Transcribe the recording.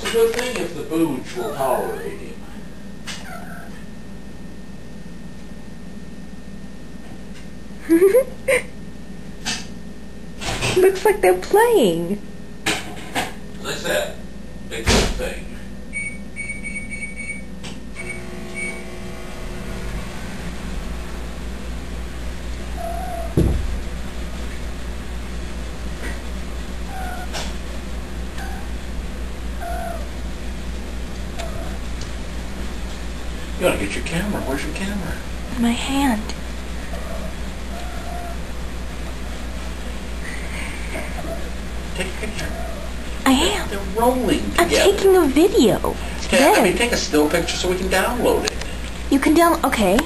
a good thing if the Boojee will tolerate him. Looks like they're playing. As I said, a good thing. You gotta get your camera. Where's your camera? In my hand. Take a picture. I am. They're rolling together. I'm taking a video. I mean, take a still picture so we can download it. You can download. Okay.